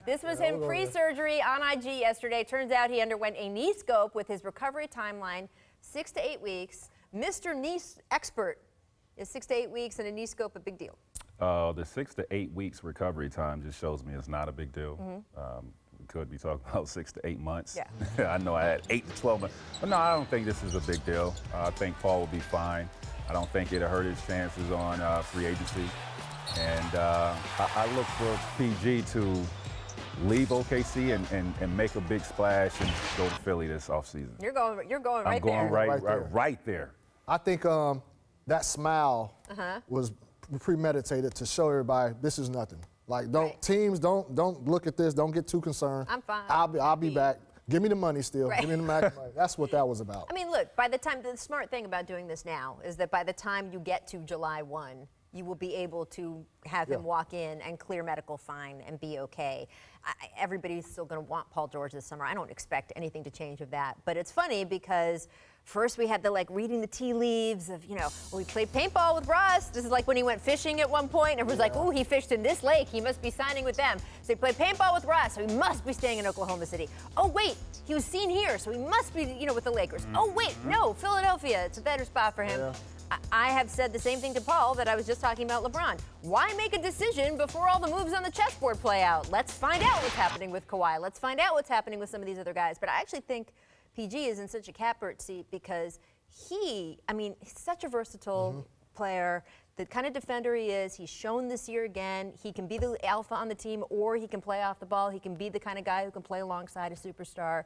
This was him pre-surgery on IG yesterday. Turns out he underwent a knee scope with his recovery timeline, 6 to 8 weeks. Mr. Knee expert, is 6 to 8 weeks and a knee scope a big deal? The 6 to 8 weeks recovery time just shows me it's not a big deal. We could be talking about 6 to 8 months. Yeah. I know I had 8 to 12 months. But no, I don't think this is a big deal. I think Paul will be fine. I don't think it'll hurt his chances on free agency. And I look for PG to leave OKC and make a big splash and go to Philly this offseason. You're going right I'm going there. right there. I think that smile was premeditated to show everybody this is nothing. Like, teams don't look at this. Don't get too concerned. I'm fine. I'll be back. Give me the money still. Right. Give me the money. That's what that was about. I mean, look, by the time, the smart thing about doing this now is that by the time you get to July 1, you will be able to have him walk in and clear medical fine and be okay. Everybody's still going to want Paul George this summer. I don't expect anything to change of that. But it's funny because first we had the reading the tea leaves of, we played paintball with Russ. This is like when he went fishing at one point. Everyone's like, ooh, he fished in this lake. He must be signing with them. So he played paintball with Russ, so he must be staying in Oklahoma City. Oh, wait, he was seen here, so he must be, with the Lakers. Oh, wait, no, Philadelphia. It's a better spot for him. Yeah. I have said the same thing to Paul that I was just talking about LeBron. Why make a decision before all the moves on the chessboard play out? Let's find out what's happening with Kawhi. Let's find out what's happening with some of these other guys. But I actually think PG is in such a catbird seat because he's such a versatile player. The kind of defender he is, he's shown this year again. He can be the alpha on the team or he can play off the ball. He can be the kind of guy who can play alongside a superstar.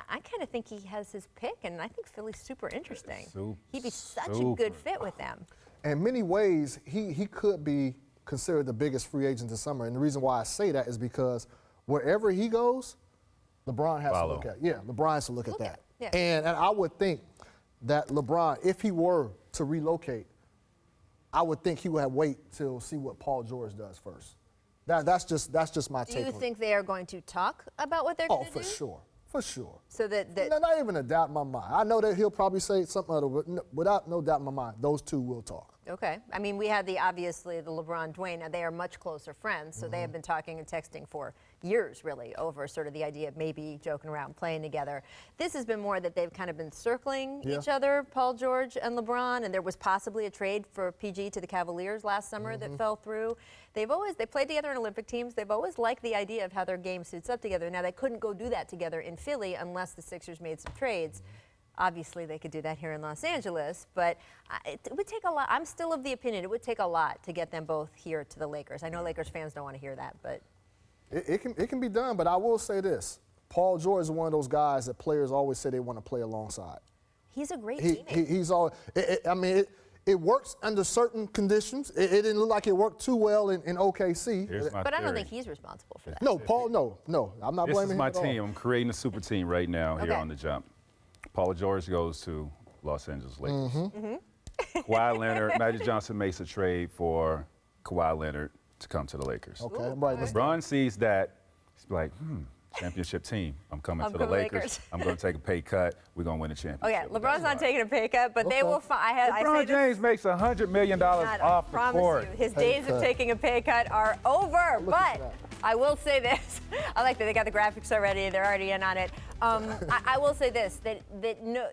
I kind of think he has his pick, and I think Philly's super interesting. He'd be such a good fit with them. In many ways, he could be considered the biggest free agent this summer. And the reason why I say that is because wherever he goes, LeBron has to look at. Yeah, LeBron has to look at that. Yeah. And I would think that LeBron, if he were to relocate, I would think he would wait till see what Paul George does first. That's just my take. Do you think they are going to talk about what they're going to do? Oh, for sure. For sure. So that not even a doubt in my mind. I know that he'll probably say something other, but without no doubt in my mind, those two will talk. Okay. I mean, we had obviously the LeBron Dwayne. Now they are much closer friends, so they have been talking and texting for years, really, over sort of the idea of maybe joking around, playing together. This has been more that they've kind of been circling each other, Paul George and LeBron, and there was possibly a trade for PG to the Cavaliers last summer that fell through. They played together in Olympic teams. They've always liked the idea of how their game suits up together. Now they couldn't go do that together in Philly unless the Sixers made some trades. Obviously, they could do that here in Los Angeles, but it would take a lot. I'm still of the opinion it would take a lot to get them both here to the Lakers. I know Lakers fans don't want to hear that, but it can be done. But I will say this: Paul George is one of those guys that players always say they want to play alongside. He's a great teammate. He's all. It works under certain conditions. It didn't look like it worked too well in OKC. But I don't think he's responsible for that. No, Paul. No. I'm not blaming him. This is my team. I'm creating a super team right now here Okay. on the jump. Paul George goes to Los Angeles Lakers. Kawhi Leonard, Magic Johnson makes a trade for Kawhi Leonard to come to the Lakers. Okay, right. LeBron sees that. He's like, championship team. I'm coming to the Lakers. I'm going to take a pay cut. We're going to win a championship. Oh, yeah. LeBron's not taking a pay cut, but they will find. LeBron James makes $100 million off the court. His days of taking a pay cut are over. But I will say this. I like that they got the graphics already. They're already in on it. I will say this, that no,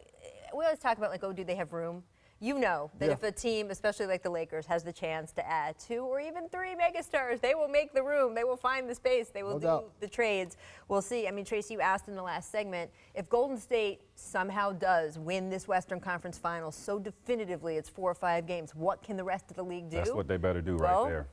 we always talk about do they have room? You know that if a team, especially like the Lakers, has the chance to add 2 or even 3 megastars, they will make the room. They will find the space. They will do the trades. We'll see. I mean, Tracy, you asked in the last segment, if Golden State somehow does win this Western Conference Finals so definitively, it's 4 or 5 games, what can the rest of the league do? That's what they better do right there.